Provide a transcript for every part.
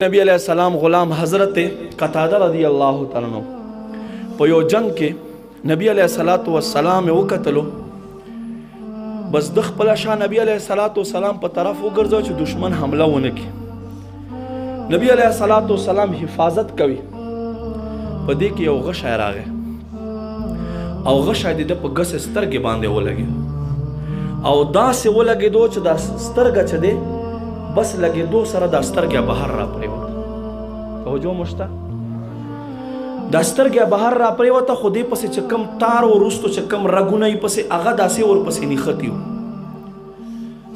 नबी अलैहिस्सलाम गुलाम हज़रत कतादा रदी अल्लाह तआला अन्हु पे यो जंग के नबी अलैहिस्सलातु वस्सलाम वो कतलो बस दख पला शाह नबी अलैहिस्सलातु वस्सलाम पर तरफ उगर्जो कि दुश्मन हमला होने की नबी अलैहिस्सलातु वस्सलाम हिफाजत कवी पदे की यो गश आ गए और गश आ दे पर गस स्तर के बांधे वो लगे और दा से वो लगे दो च दा स्तर गच दे बस लगे दो सरा दस्तर गया बाहर रा परे होता जो मुश्ता दस्तर गया बाहर रा परे होता खुदे पसे चकम तार और रुस्तो चकम रगुनई पसे आगा दासे और पसे निखती हो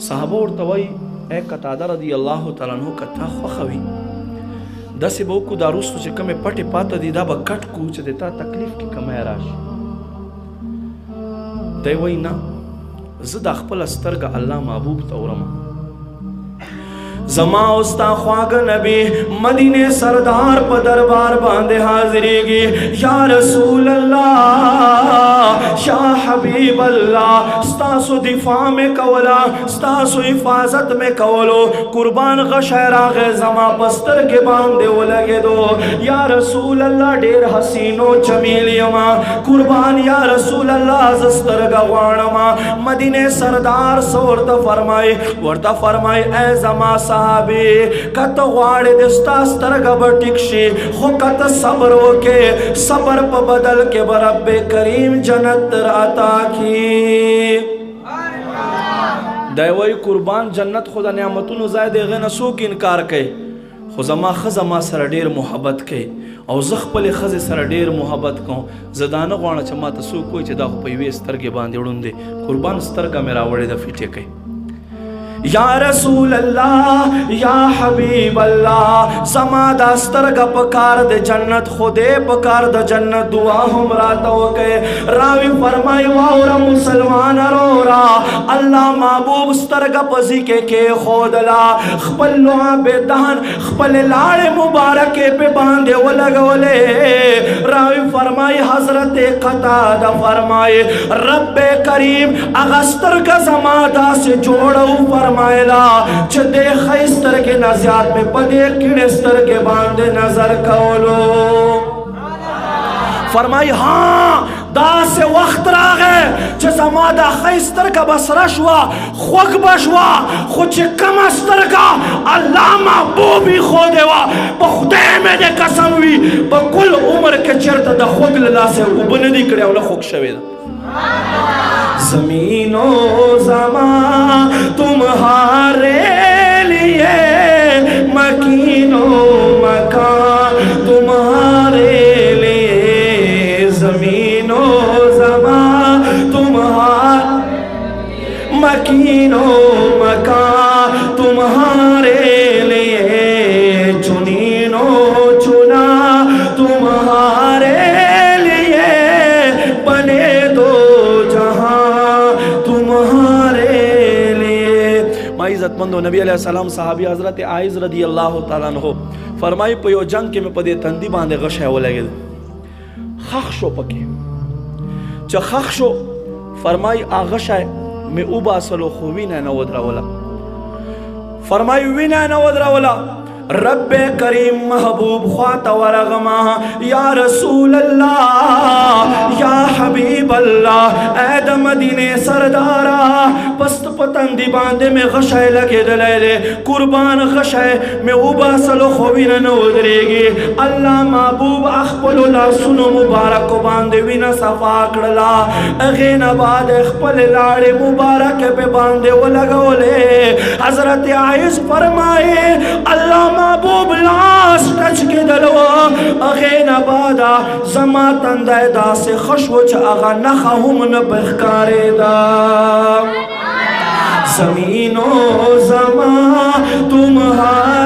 साहबा और तवई ए कतादा रदी अल्लाह तआला अन्हु कथा खखवी दसे बो को दारुस्तो चकम में पटे पात दीदा बकट कूच देता तकलीफ की कमाय राश देवई ना ज़द अखपल अस्तर का अल्लाह महबूब तौरमा जमा उस्ता ख्वाग नबी मदीने सरदार पर दरबार बांधे हाजिरीगी या रसूल अल्लाह शाह हबीब अल्लाह स्तासु दिफा में कवला स्तासु हिफाजत में कवलो कुर्बान गशैरा गे जमा बस्तर के बांधे वो लगे दो या रसूल अल्लाह डेर हसीनो जमीलियमा कुर्बान या रसूल अल्लाह जस्तर गवाणमा मदीने सरदार सोरता फरमाए ए जमा साहबी कत वाड़े दिस्ता स्तर टिक्शी खो कत सब्र के सब्र पर बदल के बरब्बे करीम जन्नत राता की दैवई कुर्बान जन्नत खुदा नियामतुन ज़ायद गनसो की इनकार के खुजमा खजमा सर ढेर मोहब्बत के और जख पले खज सर ढेर मोहब्बत को जदान वाणा चमा तसु कोई चदा पे स्तर के बांधे उड़े कुर्बान स्तर का मेरा वड़े द फिटे के या रसूल अल्लाह या हबीब अल्लाह समादा स्तर का पकार दे जन्नत खुदे पकार दे जन्नत दुआ हमरा तो के रावी फरमाई वाओरा मुसलमान रोरा अल्लाह महबूब स्तर का पजी के खोदला खपल लोआ बेदान खपल लाड़े मुबारक पे बांधे वो लगोले रावी फरमाई हजरत कतादा फरमाए रब्बे करीम अगस्तर का समादा से जोड़ो फरमाएला चदे खैस्तर के नज़ियात में पदे किड़े स्तर के बांधे नजर कौलो फरमाई हाँ दा से वक्त रा गए जमादा खैस्तर का बसरा शुआ खुक बशवा खुच कम अस्तर का अल्लाह महबूब ही खो देवा बखुदे में दे कसम हुई बकुल उम्र के चरत दा खुद लला से उबनदी करे वाला खुक शवेदा ज़मीनो ज़मा तुम्हारे लिए मकीनो मकान तुम्हारे लिए ज़मीनो ज़मा तुम्हारे मकीनो मकान तुम्हारे लिए चुनीनो चुना तुम्हारे इज्जतमंदो नबी अलैहिस्सलाम सहाबी हजरत आइज़ रदी अल्लाह तआला अन्हु फरमाई पे यो जंग के में पदे तंदी बांधे गश है वो लगे खखशो पके च खखशो फरमाई आगश है में उबा सलो खुविना न वदरा वाला फरमाई विना न वदरा वाला रब्बे करीम महबूब ख्वाता वरगमा या रसूल अल्लाह या हबीब अल्लाह ऐद मदीने सरदारा पस्त पतंदी बांधे में गशाए लगे दले कुर्बान गशाए में उबा सलो खोविना न उदरेगी अल्लाह महबूब अखपलो ला सुनो मुबारक को बांधे विना सफा करला अगेन बाद अखपल लाड़े मुबारक पे बांधे वो लगोले हजरत आइज़ फरमाए अल्लाह महबूब लाश टच के दलवा अगे नबादा जमा तंदाय दा से खशवच अगा नखहुम न बखकारे दा जमीनो जमा तुम्हारे